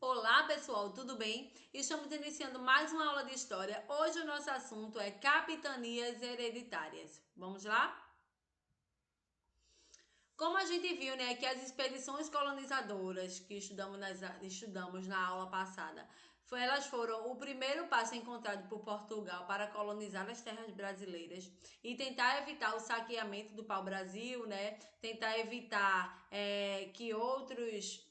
Olá pessoal, tudo bem? Estamos iniciando mais uma aula de história. Hoje o nosso assunto é capitanias hereditárias. Vamos lá? Como a gente viu, né, que as expedições colonizadoras que estudamos na aula passada, elas foram o primeiro passo encontrado por Portugal para colonizar as terras brasileiras e tentar evitar o saqueamento do pau-brasil, né? Tentar evitar que outros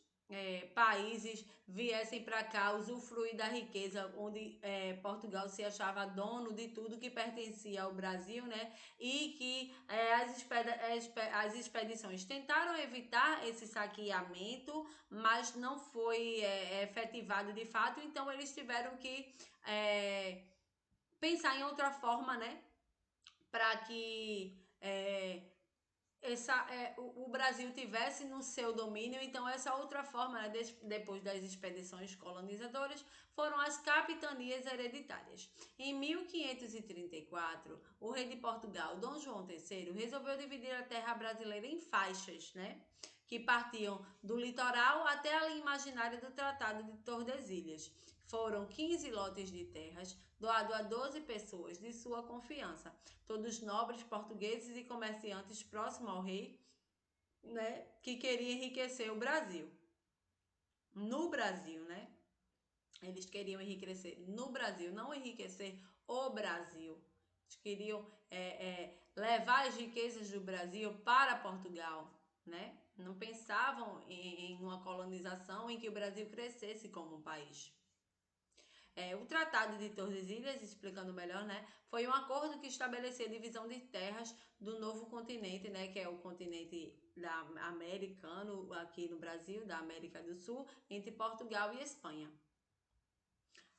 países viessem para cá usufruir da riqueza, onde Portugal se achava dono de tudo que pertencia ao Brasil, né? E que as expedições tentaram evitar esse saqueamento, mas não foi efetivado de fato, então eles tiveram que pensar em outra forma, né? Para que o Brasil tivesse no seu domínio, então essa outra forma, né, depois das expedições colonizadoras, foram as capitanias hereditárias. Em 1534, o rei de Portugal, Dom João III, resolveu dividir a terra brasileira em faixas, né, que partiam do litoral até a linha imaginária do Tratado de Tordesilhas. Foram 15 lotes de terras, doado a 12 pessoas de sua confiança, todos nobres portugueses e comerciantes próximos ao rei, né, que queria enriquecer o Brasil. No Brasil, né? Eles queriam enriquecer no Brasil, não enriquecer o Brasil. Eles queriam levar as riquezas do Brasil para Portugal, né? Não pensavam em uma colonização em que o Brasil crescesse como um país. O Tratado de Tordesilhas, explicando melhor, né, foi um acordo que estabelecia a divisão de terras do novo continente, né, que é o continente americano aqui no Brasil, da América do Sul, entre Portugal e Espanha.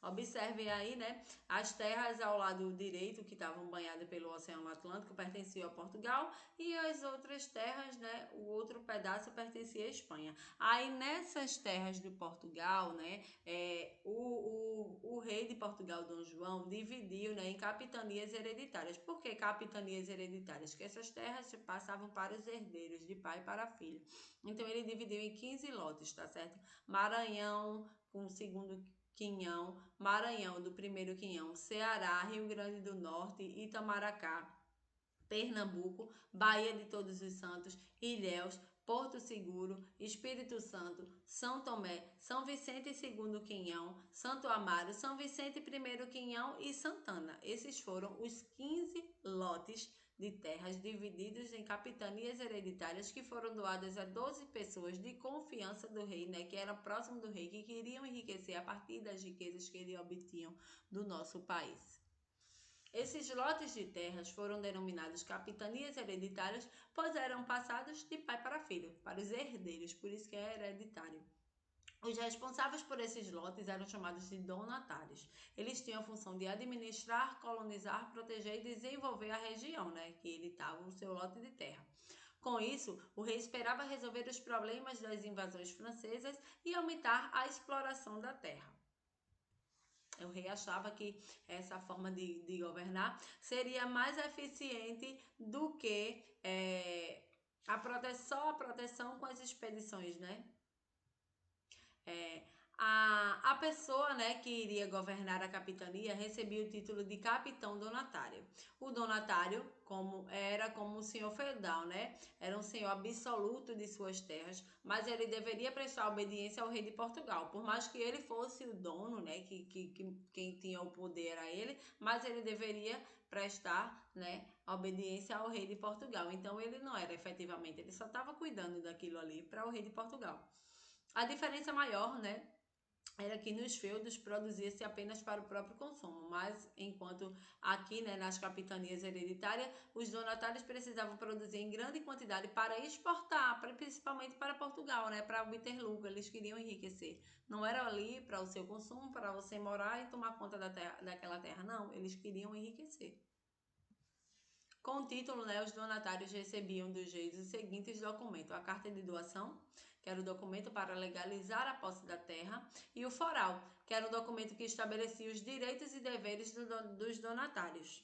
Observem aí, né, as terras ao lado direito que estavam banhadas pelo Oceano Atlântico pertenciam a Portugal e as outras terras, né, o outro pedaço pertencia à Espanha. Aí nessas terras de Portugal, né, o rei de Portugal, Dom João, dividiu, né, em capitanias hereditárias. Por que capitanias hereditárias? Porque essas terras passavam para os herdeiros, de pai para filho. Então ele dividiu em 15 lotes, tá certo? Maranhão com o segundo Quinhão, Maranhão do primeiro Quinhão, Ceará, Rio Grande do Norte, Itamaracá, Pernambuco, Bahia de Todos os Santos, Ilhéus, Porto Seguro, Espírito Santo, São Tomé, São Vicente II Quinhão, Santo Amaro, São Vicente I Quinhão e Santana. Esses foram os 15 lotes de terras divididos em capitanias hereditárias que foram doadas a 12 pessoas de confiança do rei, né, que eram próximo do rei, que queriam enriquecer a partir das riquezas que eles obtinham do nosso país. Esses lotes de terras foram denominados capitanias hereditárias, pois eram passados de pai para filho, para os herdeiros, por isso que é hereditário. Os responsáveis por esses lotes eram chamados de donatários. Eles tinham a função de administrar, colonizar, proteger e desenvolver a região, né, que ele estava o seu lote de terra. Com isso, o rei esperava resolver os problemas das invasões francesas e aumentar a exploração da terra. O rei achava que essa forma de governar seria mais eficiente do que só a proteção com as expedições, né? A pessoa, né, que iria governar a capitania recebia o título de capitão donatário. O donatário era como um senhor feudal, né? Era um senhor absoluto de suas terras, mas ele deveria prestar obediência ao rei de Portugal. Por mais que ele fosse o dono, né, quem tinha o poder era ele, mas ele deveria prestar, né, obediência ao rei de Portugal. Então ele não era efetivamente, ele só estava cuidando daquilo ali para o rei de Portugal. A diferença maior, né, era que nos feudos produzia-se apenas para o próprio consumo, mas enquanto aqui, né, nas capitanias hereditárias, os donatários precisavam produzir em grande quantidade para exportar, principalmente para Portugal, né, para obter lucro. Eles queriam enriquecer. Não era ali para o seu consumo, para você morar e tomar conta daquela terra, não. Eles queriam enriquecer. Com o título, né, os donatários recebiam dos reis os seguintes documentos: a carta de doação, que era o documento para legalizar a posse da terra, e o foral, que era o documento que estabelecia os direitos e deveres dos donatários.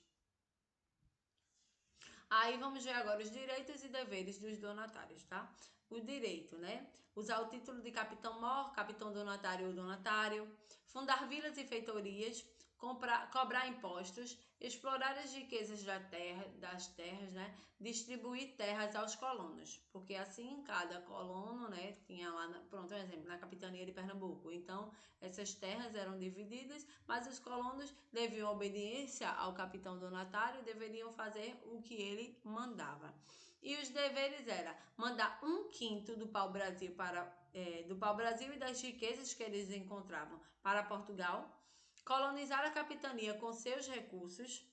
Aí vamos ver agora os direitos e deveres dos donatários, tá? O direito, né? Usar o título de capitão-mor, capitão donatário ou donatário, fundar vilas e feitorias, cobrar impostos, explorar as riquezas das terras, né? Distribuir terras aos colonos, porque assim cada colono, né, tinha lá, pronto, um exemplo, na capitania de Pernambuco. Então, essas terras eram divididas, mas os colonos deviam obediência ao capitão donatário, deveriam fazer o que ele mandava. E os deveres era mandar 1/5 do pau-brasil do pau-brasil e das riquezas que eles encontravam para Portugal, colonizar a capitania com seus recursos,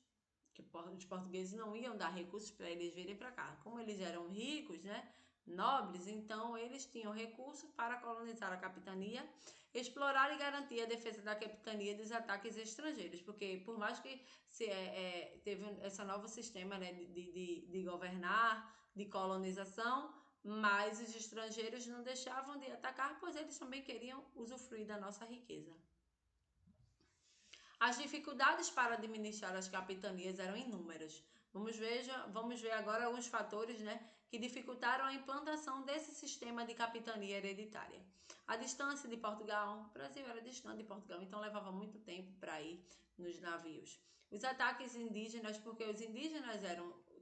que os portugueses não iam dar recursos para eles virem para cá. Como eles eram ricos, né, nobres, então eles tinham recursos para colonizar a capitania, explorar e garantir a defesa da capitania dos ataques estrangeiros, porque por mais que teve esse novo sistema, né, de governar, de colonização, mas os estrangeiros não deixavam de atacar, pois eles também queriam usufruir da nossa riqueza. As dificuldades para administrar as capitanias eram inúmeras. Vamos ver agora alguns fatores, né, que dificultaram a implantação desse sistema de capitania hereditária. A distância de Portugal, o Brasil era distante de Portugal, então levava muito tempo para ir nos navios. Os ataques indígenas, porque os indígenas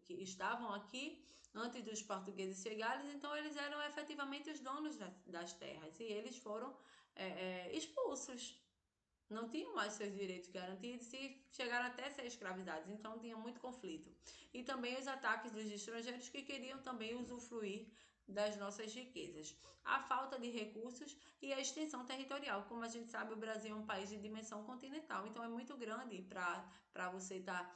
que estavam aqui antes dos portugueses chegarem, então eles eram efetivamente os donos das terras e eles foram expulsos, não tinham mais seus direitos garantidos e chegaram até a ser escravizados, então tinha muito conflito. E também os ataques dos estrangeiros que queriam também usufruir das nossas riquezas. A falta de recursos e a extensão territorial. Como a gente sabe, o Brasil é um país de dimensão continental, então é muito grande para você estar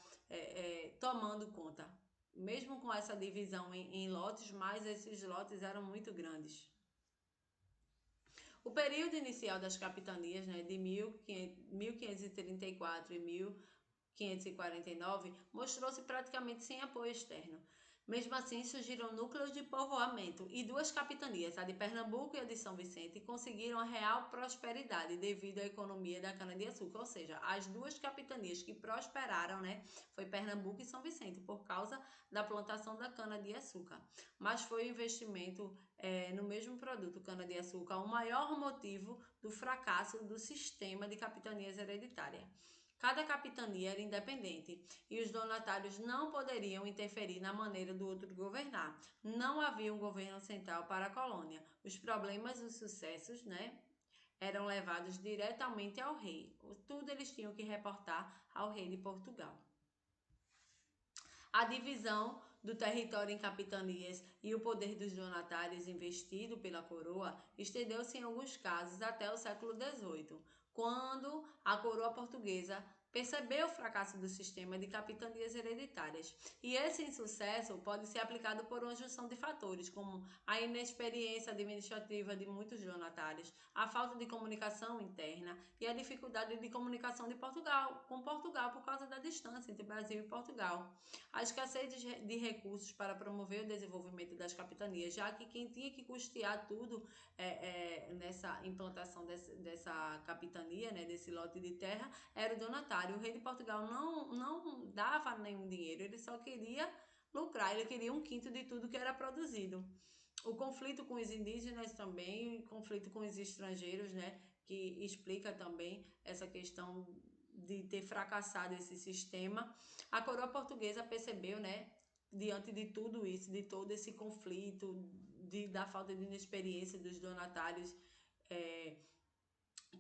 tomando conta. Mesmo com essa divisão em lotes, mas esses lotes eram muito grandes. O período inicial das capitanias, né, de 1534 e 1549, mostrou-se praticamente sem apoio externo. Mesmo assim, surgiram núcleos de povoamento e duas capitanias, a de Pernambuco e a de São Vicente, conseguiram a real prosperidade devido à economia da cana-de-açúcar. Ou seja, as duas capitanias que prosperaram, né, foi Pernambuco e São Vicente, por causa da plantação da cana-de-açúcar. Mas foi o investimento no mesmo produto, cana-de-açúcar, o maior motivo do fracasso do sistema de capitanias hereditárias. Cada capitania era independente e os donatários não poderiam interferir na maneira do outro governar. Não havia um governo central para a colônia. Os problemas e os sucessos, né, eram levados diretamente ao rei. Tudo eles tinham que reportar ao rei de Portugal. A divisão do território em capitanias e o poder dos donatários investido pela coroa estendeu-se em alguns casos até o século XVIII, quando a coroa portuguesa percebeu o fracasso do sistema de capitanias hereditárias. E esse insucesso pode ser aplicado por uma junção de fatores, como a inexperiência administrativa de muitos donatários, a falta de comunicação interna e a dificuldade de comunicação com Portugal por causa da distância entre Brasil e Portugal. A escassez de recursos para promover o desenvolvimento das capitanias, já que quem tinha que custear tudo nessa implantação dessa capitania, né, desse lote de terra, era o donatário. O rei de Portugal não dava nenhum dinheiro, ele só queria lucrar, ele queria 1/5 de tudo que era produzido. O conflito com os indígenas também, o conflito com os estrangeiros, né, que explica também essa questão de ter fracassado esse sistema. A coroa portuguesa percebeu, né, diante de tudo isso, de todo esse conflito, da falta de inexperiência dos donatários,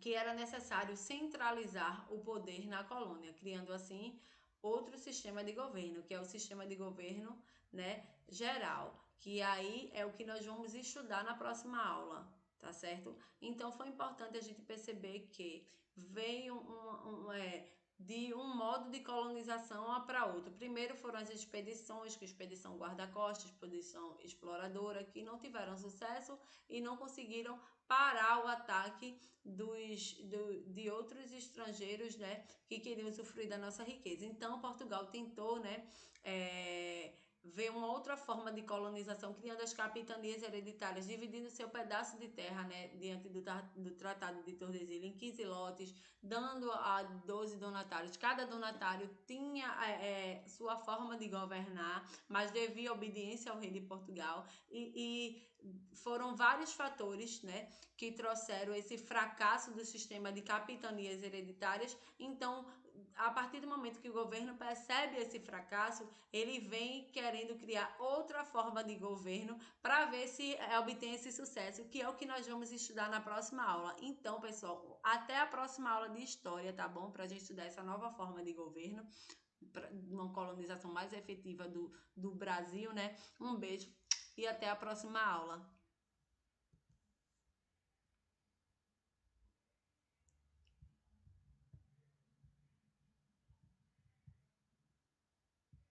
que era necessário centralizar o poder na colônia, criando assim outro sistema de governo, que é o sistema de governo, né, geral, que aí é o que nós vamos estudar na próxima aula, tá certo? Então foi importante a gente perceber que veio de um modo de colonização para outro. Primeiro foram as expedições, que expedição guarda-costas, expedição exploradora, que não tiveram sucesso e não conseguiram parar o ataque de outros estrangeiros, né, que queriam usufruir da nossa riqueza. Então, Portugal tentou, né, ver uma outra forma de colonização, criando as capitanias hereditárias, dividindo seu pedaço de terra, né, diante do Tratado de Tordesilhas em 15 lotes, dando a 12 donatários. Cada donatário tinha sua forma de governar, mas devia obediência ao rei de Portugal, e foram vários fatores, né, que trouxeram esse fracasso do sistema de capitanias hereditárias. Então, a partir do momento que o governo percebe esse fracasso, ele vem querendo criar outra forma de governo para ver se obtém esse sucesso, que é o que nós vamos estudar na próxima aula. Então, pessoal, até a próxima aula de história, tá bom? Para a gente estudar essa nova forma de governo, uma colonização mais efetiva do Brasil, né? Um beijo e até a próxima aula.